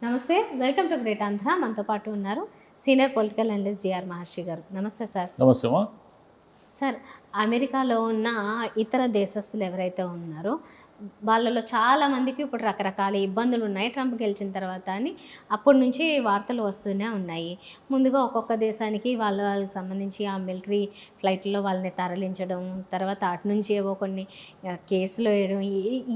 నమస్తే, welcome to great Andhra. మనతో పాటు ఉన్నారు సీనియర్ పొలిటికల్ అనలిస్ట్ జిఆర్ మహర్షి గారు. నమస్తే సార్. నమస్తే మా. సార్, అమెరికాలో ఉన్న ఇతర దేశస్తులు ఎవరైతే ఉన్నారో వాళ్ళలో చాలామందికి ఇప్పుడు రకరకాల ఇబ్బందులు ఉన్నాయి ట్రంప్ గెలిచిన తర్వాత అని అప్పటి నుంచి వార్తలు వస్తూనే ఉన్నాయి. ముందుగా ఒక్కొక్క దేశానికి వాళ్ళకి సంబంధించి ఆ మిలిటరీ ఫ్లైట్లో వాళ్ళని తరలించడం, తర్వాత అటు నుంచి ఏవో కొన్ని కేసులు వేయడం,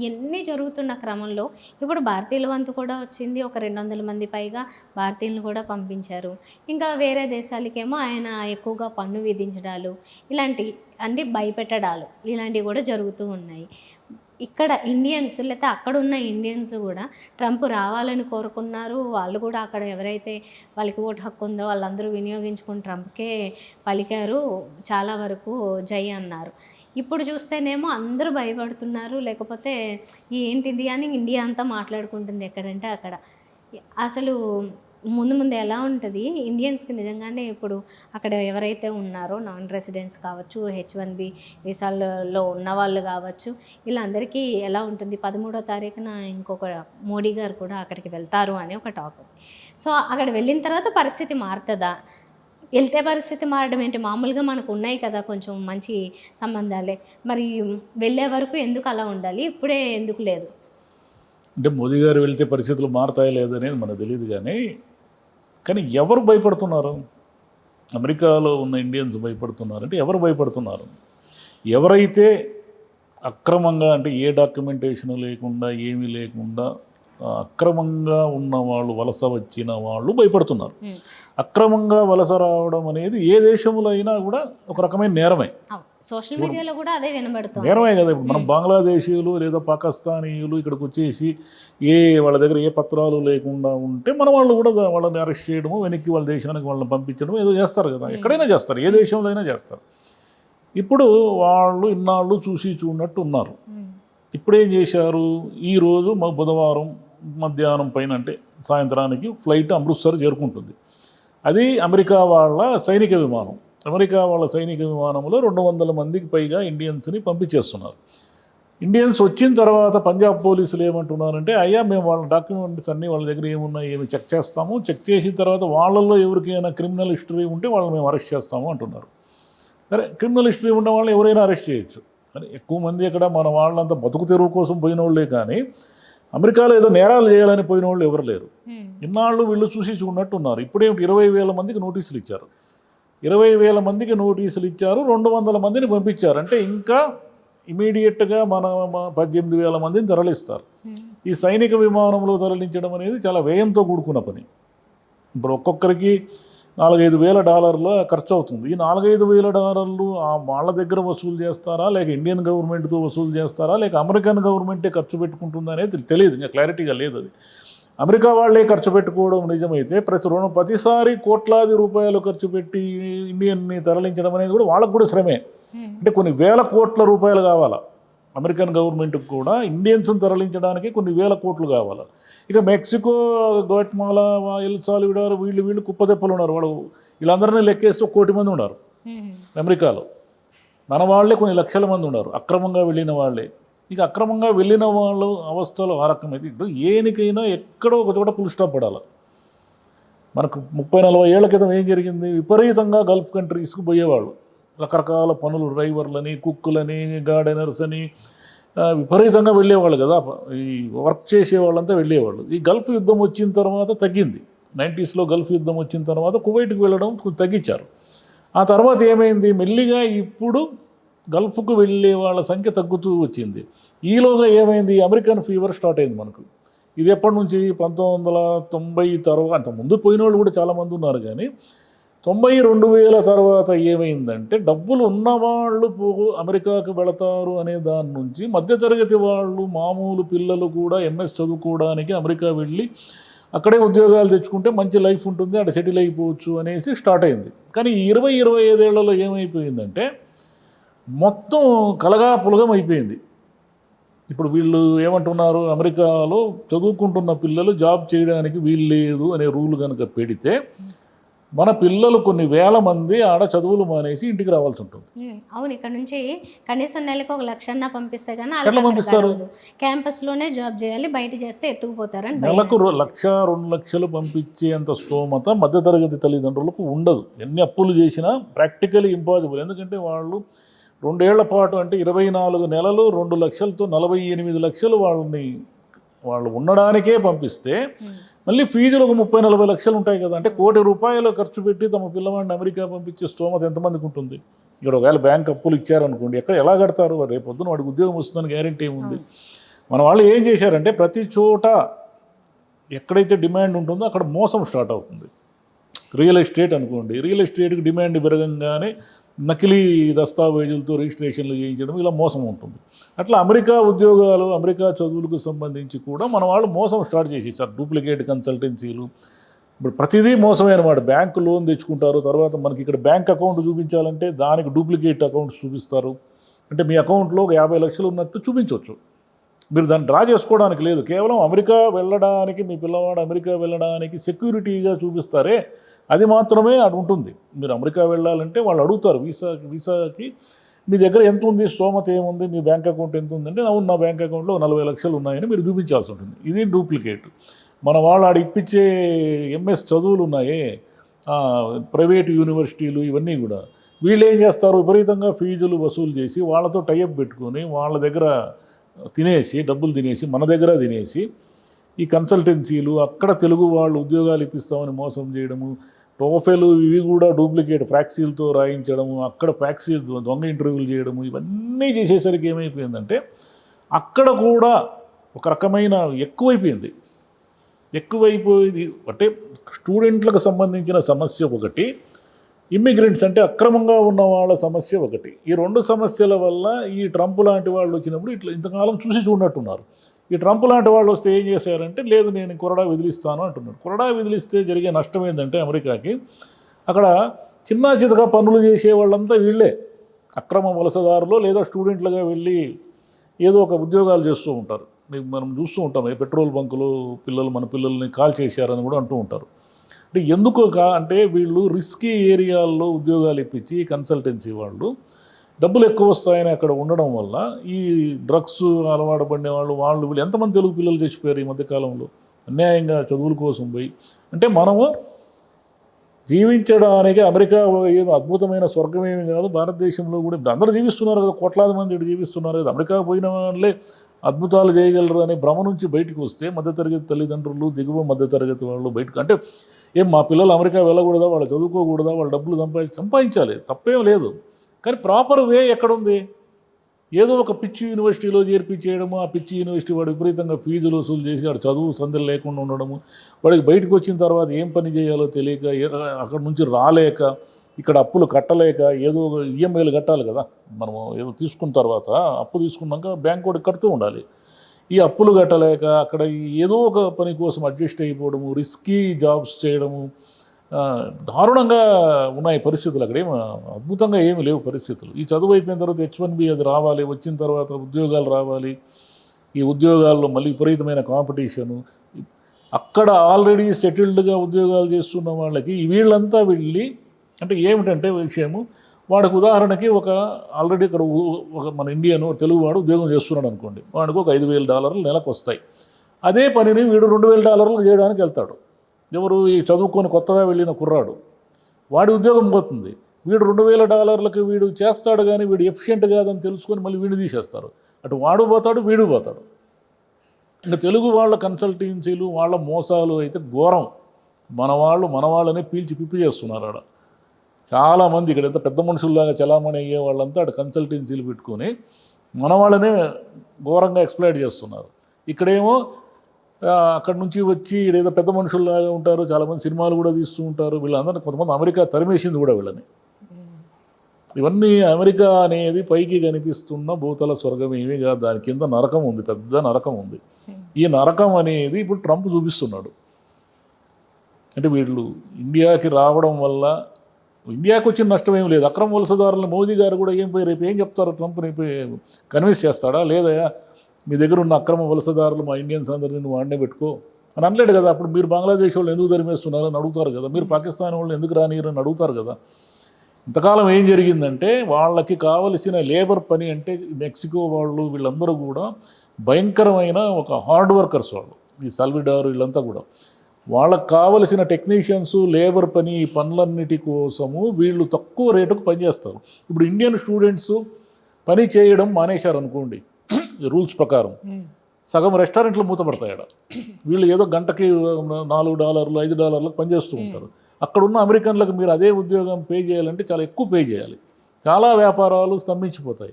ఇవన్నీ జరుగుతున్న క్రమంలో ఇప్పుడు భారతీయుల వంతు కూడా వచ్చింది. ఒక 200 మంది పైగా భారతీయులను కూడా పంపించారు. ఇంకా వేరే దేశాలకేమో ఆయన ఎక్కువగా పన్ను విధించడాలు, ఇలాంటి అన్ని భయపెట్టడాలు ఇలాంటివి కూడా జరుగుతూ ఉన్నాయి. ఇక్కడ ఇండియన్స్ లేకపోతే అక్కడున్న ఇండియన్స్ కూడా ట్రంప్ రావాలని కోరుకున్నారు. వాళ్ళు కూడా అక్కడ ఎవరైతే వాళ్ళకి ఓటు హక్కు ఉందో వాళ్ళందరూ వినియోగించుకుని ట్రంప్కే పలికారు. చాలా వరకు జై అన్నారు. ఇప్పుడు చూస్తేనేమో అందరూ భయపడుతున్నారు. లేకపోతే ఏంటిది అని ఇండియా అంతా మాట్లాడుకుంటుంది ఎక్కడంటే అక్కడ. అసలు ముందు ఎలా ఉంటుంది ఇండియన్స్కి నిజంగానే ఇప్పుడు అక్కడ ఎవరైతే ఉన్నారో నాన్ రెసిడెంట్స్ కావచ్చు, H1B వీసాల్లో ఉన్నవాళ్ళు కావచ్చు, వీళ్ళందరికీ ఎలా ఉంటుంది? 13వ తారీఖున ఇంకొక మోడీ గారు కూడా అక్కడికి వెళ్తారు అని ఒక టాక్ ఉంది. సో అక్కడ వెళ్ళిన తర్వాత పరిస్థితి మారుతుందా? వెళ్తే పరిస్థితి మారడం ఏంటి? మామూలుగా మనకు ఉన్నాయి కదా కొంచెం మంచి సంబంధాలే, మరి వెళ్ళే వరకు ఎందుకు అలా ఉండాలి? ఇప్పుడే ఎందుకు లేదు? అంటే మోదీ గారు వెళ్తే పరిస్థితులు మారుతాయో లేదనేది మనకు తెలియదు. కానీ ఎవరు భయపడుతున్నారు? అమెరికాలో ఉన్న ఇండియన్స్ భయపడుతున్నారు. అంటే ఎవరు భయపడుతున్నారు? ఎవరైతే అక్రమంగా, అంటే ఏ డాక్యుమెంటేషన్ లేకుండా, ఏమీ లేకుండా అక్రమంగా ఉన్న వాళ్ళు, వలస వచ్చిన వాళ్ళు భయపడుతున్నారు. అక్రమంగా వలస రావడం అనేది ఏ దేశంలో అయినా కూడా ఒక రకమైన నేరమే. సోషల్ మీడియాలో కూడా అదే వినబడుతుంది. నేరమే కదా. ఇప్పుడు మనం బంగ్లాదేశీయులు లేదా పాకిస్తానీయులు ఇక్కడికి వచ్చేసి వాళ్ళ దగ్గర ఏ పత్రాలు లేకుండా ఉంటే మన వాళ్ళు కూడా వాళ్ళని అరెస్ట్ చేయడము, వెనక్కి వాళ్ళ దేశానికి వాళ్ళని పంపించడం ఏదో చేస్తారు కదా. ఎక్కడైనా చేస్తారు, ఏ దేశంలో అయినా చేస్తారు. ఇప్పుడు వాళ్ళు ఇన్నాళ్ళు చూసి చూడనట్టు ఉన్నారు. ఇప్పుడేం చేశారు? ఈరోజు బుధవారం మధ్యాహ్నం పైన, అంటే సాయంత్రానికి ఫ్లైట్ అమృత్సర్ చేరుకుంటుంది. అది అమెరికా వాళ్ళ సైనిక విమానం. అమెరికా వాళ్ళ సైనిక విమానంలో 200 మందికి పైగా ఇండియన్స్ని పంపించేస్తున్నారు. ఇండియన్స్ వచ్చిన తర్వాత పంజాబ్ పోలీసులు ఏమంటున్నారంటే, అయ్యా మేము వాళ్ళ డాక్యుమెంట్స్ అన్నీ వాళ్ళ దగ్గర ఏమున్నాయి ఏమి చెక్ చేస్తాము, చెక్ చేసిన తర్వాత వాళ్ళల్లో ఎవరికైనా క్రిమినల్ హిస్టరీ ఉంటే వాళ్ళని మేము అరెస్ట్ చేస్తాము అంటున్నారు. సరే, క్రిమినల్ హిస్టరీ ఉన్న వాళ్ళని ఎవరైనా అరెస్ట్ చేయొచ్చు. కానీ ఎక్కువ మంది ఇక్కడ మన వాళ్ళంతా బతుకు తెరువు కోసం పోయిన వాళ్ళే, కానీ అమెరికాలో ఏదో నేరాలు చేయాలని పోయిన వాళ్ళు ఎవరు లేరు. ఇన్నాళ్ళు వీళ్ళు చూసి చూడనట్టు ఉన్నారు. ఇప్పుడేమిటి 20,000 మందికి నోటీసులు ఇచ్చారు. 20,000 మందికి నోటీసులు ఇచ్చారు, 200 మందిని పంపించారు. అంటే ఇంకా ఇమీడియట్గా మన 18,000 మందిని తరలిస్తారు. ఈ సైనిక విమానంలో తరలించడం అనేది చాలా వ్యయంతో కూడుకున్న పని. ఇప్పుడు ఒక్కొక్కరికి $4,000-5,000 ఖర్చు అవుతుంది. ఈ $4,000-5,000 వాళ్ళ దగ్గర వసూలు చేస్తారా, లేక ఇండియన్ గవర్నమెంట్తో వసూలు చేస్తారా, లేక అమెరికన్ గవర్నమెంటే ఖర్చు పెట్టుకుంటుందా అనేది తెలియదు. ఇంకా క్లారిటీగా లేదు. అది అమెరికా వాళ్ళే ఖర్చు పెట్టుకోవడం నిజమైతే ప్రతిసారి కోట్లాది రూపాయలు ఖర్చు పెట్టి ఇండియన్ని తరలించడం అనేది కూడా వాళ్ళకు కూడా శ్రమే. అంటే కొన్ని వేల కోట్ల రూపాయలు కావాలా అమెరికన్ గవర్నమెంట్కి కూడా ఇండియన్స్ని తరలించడానికి, కొన్ని వేల కోట్లు కావాలి. ఇక మెక్సికో, గ్వాటమాలా, ఎల్ సాల్వడార్ వీళ్ళు కుప్పదెప్పలు ఉన్నారు. వీళ్ళందరినీ లెక్కేస్తే 1 కోటి మంది ఉన్నారు అమెరికాలో. మన వాళ్ళే కొన్ని లక్షల మంది ఉన్నారు అక్రమంగా వెళ్ళిన వాళ్ళే. ఇక అక్రమంగా వెళ్ళిన వాళ్ళు అవస్థలు ఆ రకమైతే ఇప్పుడు ఏనికైనా ఎక్కడో ఒక చోట ఫుల్ స్టాప్ పడాలి. మనకు 30-40 ఏళ్ల క్రితం ఏం జరిగింది? విపరీతంగా గల్ఫ్ కంట్రీస్కి పోయేవాళ్ళు, రకరకాల పనులు, డ్రైవర్లని, కుక్కులని, గార్డెనర్స్ అని విపరీతంగా వెళ్ళేవాళ్ళు కదా. ఈ వర్క్ చేసేవాళ్ళంతా వెళ్ళేవాళ్ళు. ఈ గల్ఫ్ యుద్ధం వచ్చిన తర్వాత తగ్గింది. 90స్లో గల్ఫ్ యుద్ధం వచ్చిన తర్వాత కువైట్కి వెళ్ళడం తగ్గించారు. ఆ తర్వాత ఏమైంది? మెల్లిగా ఇప్పుడు గల్ఫ్కు వెళ్ళే వాళ్ళ సంఖ్య తగ్గుతూ వచ్చింది. ఈలోగా ఏమైంది? అమెరికన్ ఫీవర్ స్టార్ట్ అయింది మనకు. ఇది ఎప్పటి నుంచి? 1990 తర్వాత. అంతకుముందు పోయిన వాళ్ళు కూడా చాలామంది ఉన్నారు, కానీ 92,000 తర్వాత ఏమైందంటే డబ్బులు ఉన్నవాళ్ళు అమెరికాకు వెళతారు అనే దాని నుంచి మధ్యతరగతి వాళ్ళు, మామూలు పిల్లలు కూడా MS చదువుకోవడానికి అమెరికా వెళ్ళి అక్కడే ఉద్యోగాలు తెచ్చుకుంటే మంచి లైఫ్ ఉంటుంది, అక్కడ సెటిల్ అయిపోవచ్చు అనేసి స్టార్ట్ అయింది. కానీ 20-25 ఏళ్లలో ఏమైపోయిందంటే మొత్తం కలగా పులగం అయిపోయింది. ఇప్పుడు వీళ్ళు ఏమంటున్నారు? అమెరికాలో చదువుకుంటున్న పిల్లలు జాబ్ చేయడానికి వీలు లేదు అనే రూల్ కనుక పెడితే మన పిల్లలు కొన్ని వేల మంది ఆడ చదువులు మానేసి ఇంటికి రావాల్సి ఉంటుంది. అవును, ఇక్కడ నుంచి కనీసం నెలకు 1,00,000 పంపిస్తే కానీ ఎట్లా పంపిస్తారు? క్యాంపస్లోనే జాబ్ చేయాలి, బయట చేస్తే ఎత్తుకుపోతారని నెలకు 1,00,000-2,00,000 పంపించేంత స్తోమత మధ్యతరగతి తల్లిదండ్రులకు ఉండదు. ఎన్ని అప్పులు చేసినా ప్రాక్టికలీ ఇంపాసిబుల్. ఎందుకంటే వాళ్ళు 2 ఏళ్ల పాటు అంటే 24 నెలలు 2 లక్షలతో 48 లక్షలు వాళ్ళు ఉండడానికే పంపిస్తే మళ్ళీ ఫీజులు ఒక 30-40 లక్షలు ఉంటాయి కదా. అంటే ₹1,00,00,000 ఖర్చు పెట్టి తమ పిల్లవాడిని అమెరికా పంపించే స్తోమత ఎంతమందికి ఉంటుంది? ఇక్కడ ఒకవేళ బ్యాంక్ అప్పులు ఇచ్చారనుకోండి, ఎలా కడతారు? రేపు పొద్దున వాడికి ఉద్యోగం వస్తుందని గ్యారెంటీ ఏముంది? మన వాళ్ళు ఏం చేశారంటే ప్రతి చోట ఎక్కడైతే డిమాండ్ ఉంటుందో అక్కడ మోసం స్టార్ట్ అవుతుంది. రియల్ ఎస్టేట్ అనుకోండి, రియల్ ఎస్టేట్కి డిమాండ్ పెరగంగానే నకిలీ దస్తావేజులతో రిజిస్ట్రేషన్లు చేయించడం, ఇలా మోసం ఉంటుంది. అట్లా అమెరికా ఉద్యోగాలు, అమెరికా చదువులకు సంబంధించి కూడా మన వాళ్ళు మోసం స్టార్ట్ చేసేసారు. డూప్లికేట్ కన్సల్టెన్సీలు, ఇప్పుడు ప్రతిదీ మోసమే అనమాట. బ్యాంకు లోన్ తెచ్చుకుంటారు, తర్వాత మనకి ఇక్కడ బ్యాంక్ అకౌంట్ చూపించాలంటే దానికి డూప్లికేట్ అకౌంట్స్ చూపిస్తారు. అంటే మీ అకౌంట్లో ఒక 50 లక్షలు ఉన్నట్టు చూపించవచ్చు, మీరు దాన్ని డ్రా చేసుకోవడానికి లేదు. కేవలం అమెరికా వెళ్ళడానికి, మీ పిల్లవాడు అమెరికా వెళ్ళడానికి సెక్యూరిటీగా చూపిస్తారే, అది మాత్రమే అది ఉంటుంది. మీరు అమెరికా వెళ్ళాలంటే వాళ్ళు అడుగుతారు వీసాకి మీ దగ్గర ఎంత ఉంది, స్తోమత ఏముంది, మీ బ్యాంక్ అకౌంట్ ఎంత ఉందంటే అవును నా బ్యాంక్ అకౌంట్లో 40 లక్షలు ఉన్నాయని మీరు చూపించాల్సి ఉంటుంది. ఇది డూప్లికేట్. మన వాళ్ళు ఆడ ఇప్పించే ఎంఎస్ చదువులు ఉన్నాయే, ప్రైవేట్ యూనివర్సిటీలు, ఇవన్నీ కూడా వీళ్ళు ఏం చేస్తారు, విపరీతంగా ఫీజులు వసూలు చేసి వాళ్ళతో టైఅప్ పెట్టుకొని వాళ్ళ దగ్గర తినేసి, డబ్బులు తినేసి, మన దగ్గర తినేసి, ఈ కన్సల్టెన్సీలు అక్కడ తెలుగు వాళ్ళు ఉద్యోగాలు ఇప్పిస్తామని మోసం చేయడము, టోఫెలు ఇవి కూడా డూప్లికేట్ ఫ్రాక్సీలతో రాయించడము, అక్కడ ఫ్రాక్సీ దొంగ ఇంటర్వ్యూలు చేయడము, ఇవన్నీ చేసేసరికి ఏమైపోయిందంటే అక్కడ కూడా ఒక రకమైన ఎక్కువైపోయింది. అంటే స్టూడెంట్లకు సంబంధించిన సమస్య ఒకటి, ఇమ్మిగ్రెంట్స్ అంటే అక్రమంగా ఉన్న వాళ్ళ సమస్య ఒకటి. ఈ 2 సమస్యల వల్ల ఈ ట్రంప్ లాంటి వాళ్ళు వచ్చినప్పుడు ఇంతకాలం చూసి చూడనట్టున్నారు. ఈ ట్రంప్ లాంటి వాళ్ళు వస్తే ఏం చేశారంటే లేదు నేను కొరడా విదిలిస్తాను అంటున్నాడు. కొరడా విదిలిస్తే జరిగే నష్టం ఏంటంటే అమెరికాకి అక్కడ చిన్న చితక పనులు చేసే వాళ్ళంతా వీళ్ళే అక్రమ వలసదారులు లేదా స్టూడెంట్లుగా వెళ్ళి ఏదో ఒక ఉద్యోగాలు చేస్తూ ఉంటారు. మనం చూస్తూ ఉంటాం, పెట్రోల్ బంకులు మన పిల్లల్ని కాల్ చేశారని కూడా అంటూ ఉంటారు. అంటే ఎందుకు అంటే వీళ్ళు రిస్కీ ఏరియాల్లో ఉద్యోగాలు ఇప్పించి కన్సల్టెన్సీ వాళ్ళు డబ్బులు ఎక్కువ వస్తాయని అక్కడ ఉండడం వల్ల ఈ డ్రగ్స్ అలవాటు పడిన వాళ్ళు వీళ్ళు ఎంతమంది తెలుగు పిల్లలు చచ్చిపోయారు ఈ మధ్యకాలంలో అన్యాయంగా చదువుల కోసం పోయి. అంటే మనము జీవించడానికి అమెరికా ఏదో అద్భుతమైన స్వర్గమేమి కాదు, భారతదేశంలో కూడా అందరూ జీవిస్తున్నారు కదా, కోట్లాది మంది ఇక్కడ జీవిస్తున్నారు కదా, అమెరికా పోయిన వాళ్ళే అద్భుతాలు చేయగలరు అనే భ్రమ నుంచి బయటకు వస్తే మధ్యతరగతి తల్లిదండ్రులు, దిగువ మధ్యతరగతి వాళ్ళు బయటకు అంటే మా పిల్లలు అమెరికా వెళ్ళకూడదా, వాళ్ళు చదువుకోకూడదా, వాళ్ళు డబ్బులు సంపాదించాలి, తప్పేం లేదు. కానీ ప్రాపర్ వే ఎక్కడుంది? ఏదో ఒక పిచ్చి యూనివర్సిటీలో చేర్పించేయడము, ఆ పిచ్చి యూనివర్సిటీ వాడు విపరీతంగా ఫీజులు వసూలు చేసి వాడు చదువు సందలు లేకుండా ఉండడము, వాడికి బయటకు వచ్చిన తర్వాత ఏం పని చేయాలో తెలియక, అక్కడి నుంచి రాలేక, ఇక్కడ అప్పులు కట్టలేక, ఏదో ఈఎంఐలు కట్టాలి కదా, మనము ఏదో తీసుకున్న తర్వాత అప్పు తీసుకున్నాక బ్యాంక్ కూడా కడుతూ ఉండాలి. ఈ అప్పులు కట్టలేక అక్కడ ఏదో ఒక పని కోసం అడ్జస్ట్ అయిపోవడము, రిస్కీ జాబ్స్ చేయడము, దారుణంగా ఉన్నాయి పరిస్థితులు. అక్కడ అద్భుతంగా ఏమి లేవు పరిస్థితులు. ఈ చదువు అయిపోయిన తర్వాత H1B అది రావాలి, వచ్చిన తర్వాత ఉద్యోగాలు రావాలి, ఈ ఉద్యోగాల్లో మళ్ళీ విపరీతమైన కాంపిటీషను, అక్కడ ఆల్రెడీ సెటిల్డ్గా ఉద్యోగాలు చేస్తున్న వాళ్ళకి వీళ్ళంతా వెళ్ళి అంటే ఏమిటంటే విషయము, వాడికి ఉదాహరణకి ఆల్రెడీ ఇక్కడ ఒక మన ఇండియన్ తెలుగువాడు ఉద్యోగం చేస్తున్నాడు అనుకోండి, వాడికి ఒక $5,000 నెలకు వస్తాయి. అదే పనిని వీడు $2,000 చేయడానికి వెళ్తాడు. ఎవరు? ఈ చదువుకొని కొత్తగా వెళ్ళిన కుర్రాడు, వాడి ఉద్యోగం పోతుంది. వీడు $2,000 వీడు చేస్తాడు, కానీ వీడు ఎఫిషియెంట్ కాదని తెలుసుకొని మళ్ళీ వీడిని తీసేస్తారు. అటు వాడు పోతాడు, వీడు పోతాడు. ఇంకా తెలుగు వాళ్ళ కన్సల్టెన్సీలు, వాళ్ళ మోసాలు అయితే ఘోరం. మన వాళ్ళనే పీల్చి పిప్పి చేస్తున్నారు ఆడ. చాలామంది ఇక్కడ ఎంత పెద్ద మనుషుల్లాగా చలామణి అయ్యే వాళ్ళంతా అక్కడ కన్సల్టెన్సీలు పెట్టుకొని మన వాళ్ళనే ఘోరంగా ఎక్స్ప్లాయిట్ చేస్తున్నారు. ఇక్కడేమో అక్కడ నుంచి వచ్చి ఏదో పెద్ద మనుషుల్లాగా ఉంటారు, చాలామంది సినిమాలు కూడా తీస్తూ ఉంటారు. వీళ్ళందరినీ కొంతమంది అమెరికా తరిమేసింది కూడా వీళ్ళని. ఇవన్నీ అమెరికా అనేది పైకి కనిపిస్తున్న భూతల స్వర్గం ఏమీ కాదు, దాని కింద నరకం ఉంది, పెద్ద నరకం ఉంది. ఈ నరకం అనేది ఇప్పుడు ట్రంప్ చూపిస్తున్నాడు. అంటే వీళ్ళు ఇండియాకి రావడం వల్ల ఇండియాకి వచ్చిన నష్టం ఏం లేదు. అక్రమ వలసదారులను మోదీ గారు కూడా రేపు ఏం చెప్తారు, ట్రంప్ని కన్విన్స్ చేస్తాడా? లేదా మీ దగ్గర ఉన్న అక్రమ వలసదారులు మా ఇండియన్స్ అందరినీ నువ్వు వాడినే పెట్టుకో, అని అనలేడు కదా. అప్పుడు మీరు బంగ్లాదేశ్ వాళ్ళు ఎందుకు తరిమేస్తున్నారు అని అడుగుతారు కదా, మీరు పాకిస్తాన్ వాళ్ళు ఎందుకు రానియరు అని అడుగుతారు కదా. ఇంతకాలం ఏం జరిగిందంటే వాళ్ళకి కావలసిన లేబర్ పని అంటే మెక్సికో వాళ్ళు వీళ్ళందరూ కూడా భయంకరమైన ఒక హార్డ్ వర్కర్స్ వాళ్ళు, ఈ సల్విడార్ వీళ్ళంతా కూడా వాళ్ళకి కావలసిన టెక్నీషియన్స్ లేబర్ పని ఈ పనులన్నిటి కోసము వీళ్ళు తక్కువ రేటుకు పనిచేస్తారు. ఇప్పుడు ఇండియన్ స్టూడెంట్స్ పని చేయడం మానేశారు అనుకోండి రూల్స్ ప్రకారం, సగం రెస్టారెంట్లు మూతపడతాయట. వీళ్ళు ఏదో గంటకి $4 $5 పనిచేస్తూ ఉంటారు. అక్కడున్న అమెరికన్లకు మీరు అదే ఉద్యోగం పే చేయాలంటే చాలా ఎక్కువ పే చేయాలి. చాలా వ్యాపారాలు స్తంభించిపోతాయి.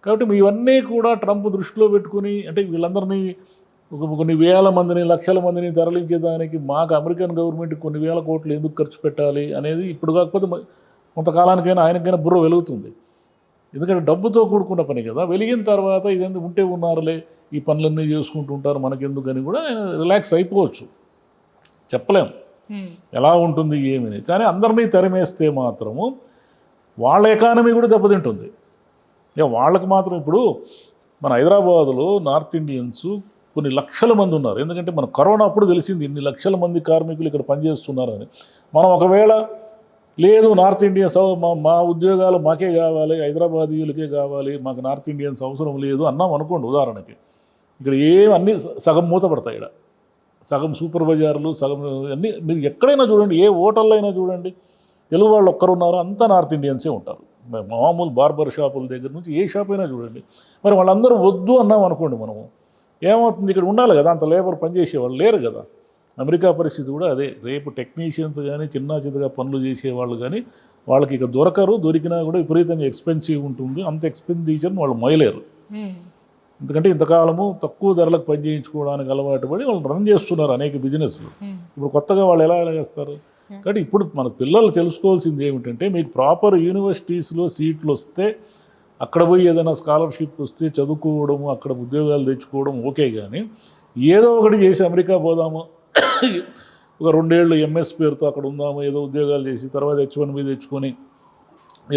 కాబట్టి ఇవన్నీ కూడా ట్రంప్ దృష్టిలో పెట్టుకుని, అంటే వీళ్ళందరినీ కొన్ని వేల మందిని లక్షల మందిని తరలించేదానికి మాకు అమెరికన్ గవర్నమెంట్ కొన్ని వేల కోట్లు ఎందుకు ఖర్చు పెట్టాలి అనేది ఇప్పుడు కాకపోతే కొంతకాలానికైనా ఆయనకైనా బుర్ర వెలుగుతుంది. ఎందుకంటే డబ్బుతో కూడుకున్న పని కదా. వెలిగిన తర్వాత ఇదెందుకు ఉంటే ఉన్నారులే, ఈ పనులన్నీ చేసుకుంటూ ఉంటారు మనకెందుకని కూడా ఆయన రిలాక్స్ అయిపోవచ్చు. చెప్పలేం ఎలా ఉంటుంది ఏమని. కానీ అందరినీ తరిమేస్తే మాత్రము వాళ్ళ ఎకానమీ కూడా దెబ్బతింటుంది. ఇక వాళ్ళకి మాత్రం ఇప్పుడు మన హైదరాబాదులో నార్త్ ఇండియన్స్ కొన్ని లక్షల మంది ఉన్నారు. ఎందుకంటే మన కరోనా అప్పుడు తెలిసింది ఇన్ని లక్షల మంది కార్మికులు ఇక్కడ పనిచేస్తున్నారని. మనం ఒకవేళ లేదు నార్త్ ఇండియన్స్ మా ఉద్యోగాలు మాకే కావాలి, హైదరాబాదీయులకే కావాలి, మాకు నార్త్ ఇండియన్స్ అవసరం లేదు అన్నాం అనుకోండి ఉదాహరణకి, ఇక్కడ అన్నీ సగం మూతపడతాయి. ఇక్కడ సగం సూపర్ బజార్లు సగం అన్నీ మీరు ఎక్కడైనా చూడండి, ఏ హోటల్లో అయినా చూడండి, తెలుగు వాళ్ళు ఒక్కరున్నారో అంతా నార్త్ ఇండియన్సే ఉంటారు. మామూలు బార్బర్ షాపుల దగ్గర నుంచి ఏ షాప్ అయినా చూడండి. మరి వాళ్ళందరూ వద్దు అన్నాం అనుకోండి, మనము ఏమవుతుంది, ఇక్కడ ఉండాలి కదా, అంత లేబర్ పనిచేసేవాళ్ళు లేరు కదా. అమెరికా పరిస్థితి కూడా అదే. రేపు టెక్నీషియన్స్ కానీ చిన్న చిన్నగా పనులు చేసేవాళ్ళు కానీ వాళ్ళకి ఇక దొరకరు. దొరికినా కూడా విపరీతంగా ఎక్స్పెన్సివ్ ఉంటుంది. అంత ఎక్స్పెండిచర్ని వాళ్ళు మొయలేరు. ఎందుకంటే ఇంతకాలము తక్కువ ధరలకు పని చేయించుకోవడానికి అలవాటు పడి వాళ్ళు రన్ చేస్తున్నారు అనేక బిజినెస్లు. ఇప్పుడు కొత్తగా వాళ్ళు ఎలా చేస్తారు. కాబట్టి ఇప్పుడు మన పిల్లలు తెలుసుకోవాల్సింది ఏమిటంటే, మీకు ప్రాపర్ యూనివర్సిటీస్లో సీట్లు వస్తే అక్కడ పోయి ఏదైనా స్కాలర్షిప్ వస్తే చదువుకోవడము, అక్కడ ఉద్యోగాలు తెచ్చుకోవడం ఓకే. కానీ ఏదో ఒకటి చేసి అమెరికా పోదాము, ఒక 2 ఏళ్ళు ఎంఎస్ పేరుతో అక్కడ ఉందాము, ఏదో ఉద్యోగాలు చేసి తర్వాత H1B తెచ్చుకొని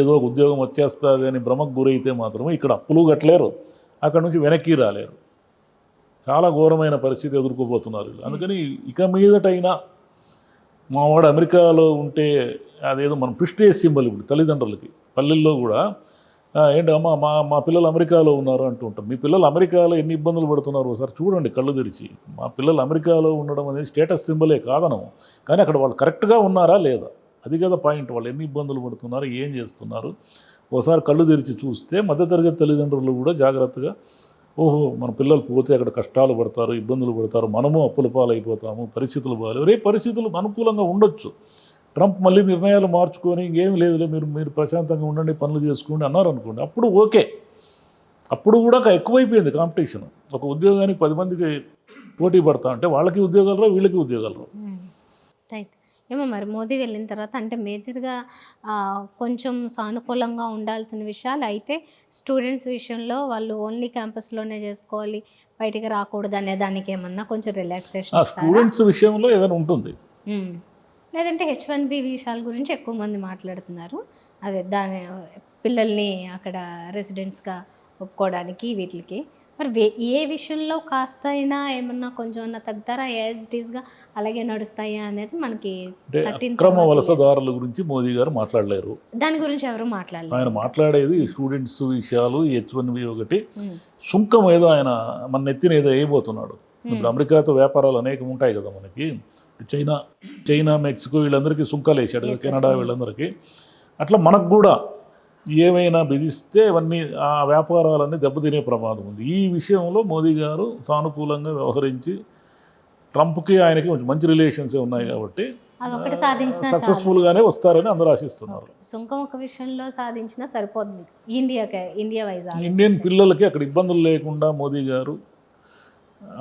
ఏదో ఒక ఉద్యోగం వచ్చేస్తుంది అని భ్రమకు గురైతే మాత్రమే ఇక్కడ అప్పులు కట్టలేరు, అక్కడ నుంచి వెనక్కి రాలేరు. చాలా ఘోరమైన పరిస్థితి ఎదుర్కోబోతున్నారు. అందుకని ఇక మీదటైనా మావాడు అమెరికాలో ఉంటే అదేదో మనం ప్రిస్టేజ్ సింబల్. ఇప్పుడు తల్లిదండ్రులకి పల్లెల్లో కూడా ఏంటి అమ్మ మా పిల్లలు అమెరికాలో ఉన్నారు అంటూ ఉంటారు. మీ పిల్లలు అమెరికాలో ఎన్ని ఇబ్బందులు పడుతున్నారు ఒకసారి చూడండి కళ్ళు తెరిచి. మా పిల్లలు అమెరికాలో ఉండడం అనేది స్టేటస్ సింబలే కాదనము, కానీ అక్కడ వాళ్ళు కరెక్ట్గా ఉన్నారా లేదా అది కదా పాయింట్. వాళ్ళు ఎన్ని ఇబ్బందులు పడుతున్నారు, ఏం చేస్తున్నారు, ఒకసారి కళ్ళు తెరిచి చూస్తే మధ్యతరగతి తల్లిదండ్రులు కూడా జాగ్రత్తగా ఓహో మన పిల్లలు పోతే అక్కడ కష్టాలు పడతారు, ఇబ్బందులు పడతారు, మనము అప్పుల పాలైపోతాము, పరిస్థితులు బాగాలేవు, రేపు పరిస్థితులు అనుకూలంగా ఉండొచ్చు. ట్రంప్ మళ్ళీ నిర్ణయాలు మార్చుకొని ఇంకేం లేదులే మీరు ప్రశాంతంగా ఉండండి, పనులు చేసుకోండి అన్నారు అనుకోండి, అప్పుడు ఓకే. అప్పుడు కూడా ఎక్కువైపోయింది కాంపిటీషన్. ఒక ఉద్యోగానికి 10 మందికి పోటీ పడతా అంటే వాళ్ళకి ఉద్యోగాలు రావు, వీళ్ళకి ఉద్యోగాలు రావు. ఏమో మరి మోదీ వెళ్ళిన తర్వాత అంటే మేజర్గా కొంచెం సానుకూలంగా ఉండాల్సిన విషయాలు అయితే స్టూడెంట్స్ విషయంలో వాళ్ళు ఓన్లీ క్యాంపస్లోనే చేసుకోవాలి, బయటికి రాకూడదు అనే దానికి ఏమన్నా కొంచెం రిలాక్సేషన్ స్టూడెంట్స్ విషయంలో ఏదైనా ఉంటుంది. లేదంటే H1B విషయాల గురించి ఎక్కువ మంది మాట్లాడుతున్నారు. అదే దాని పిల్లల్ని అక్కడ రెసిడెంట్స్గా ఒప్పుకోవడానికి వీటికి మరి ఏ విషయంలో కాస్త అయినా ఏమన్నా కొంచెం అన్నా తగ్గుతారా, యాజ్ ఇట్ ఈస్గా అలాగే నడుస్తాయా అనేది మనకి అక్రమ వలసదారుల గురించి మోదీ గారు మాట్లాడలేరు. దాని గురించి ఎవరు మాట్లాడలేరు. ఆయన మాట్లాడేది స్టూడెంట్స్ విషయాలు, H1B ఒకటి సుంకం ఏదో ఆయన మన నెత్తిన ఏదో వేయబోతున్నాడు. ఇప్పుడు అమెరికాతో వ్యాపారాలు అనేకం ఉంటాయి కదా మనకి, చైనా మెక్సికో వీళ్ళందరికీ సుంకాలు వేసాడు, కెనడా వీళ్ళందరికీ. అట్లా మనకు కూడా ఏమైనా విధిస్తే అవన్నీ ఆ వ్యాపారాలన్నీ దెబ్బతినే ప్రమాదం ఉంది. ఈ విషయంలో మోదీ గారు సానుకూలంగా వ్యవహరించి ట్రంప్కి ఆయనకి మంచి రిలేషన్సే ఉన్నాయి కాబట్టి సక్సెస్ఫుల్గానే వస్తారని అందరూ ఆశిస్తున్నారు. సుంకం ఒక విషయంలో సాధించినా సరిపోతుంది ఇండియా వైజ్. ఇండియన్ పిల్లలకి అక్కడ ఇబ్బందులు లేకుండా మోదీ గారు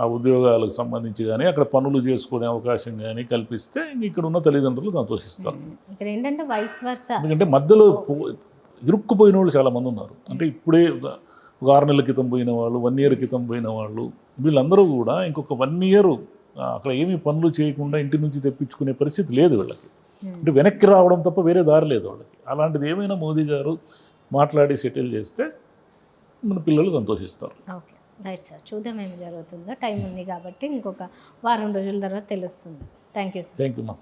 ఆ ఉద్యోగాలకు సంబంధించి కానీ అక్కడ పనులు చేసుకునే అవకాశం కానీ కల్పిస్తే ఇక్కడ ఉన్న తల్లిదండ్రులు సంతోషిస్తారు. ఇక్కడ ఏంటంటే వైస్ వర్సా, ఎందుకంటే మధ్యలో ఇరుక్కుపోయిన వాళ్ళు చాలామంది ఉన్నారు. అంటే ఇప్పుడే ఒక 6 నెలల క్రితం పోయిన వాళ్ళు, 1 ఇయర్ క్రితం పోయిన వాళ్ళు, వీళ్ళందరూ కూడా ఇంకొక 1 ఇయర్ అక్కడ ఏమీ పనులు చేయకుండా ఇంటి నుంచి తెప్పించుకునే పరిస్థితి లేదు వీళ్ళకి. అంటే వెనక్కి రావడం తప్ప వేరే దారి లేదు వాళ్ళకి. అలాంటిది ఏమైనా మోదీ గారు మాట్లాడి సెటిల్ చేస్తే మన పిల్లలు సంతోషిస్తారు. ఓకే. రైట్ సార్, చూద్దాం ఏమి జరుగుతుందో. టైం ఉంది కాబట్టి ఇంకొక వారం రోజుల తర్వాత తెలుస్తుంది. Thank you sir. Thank you మా.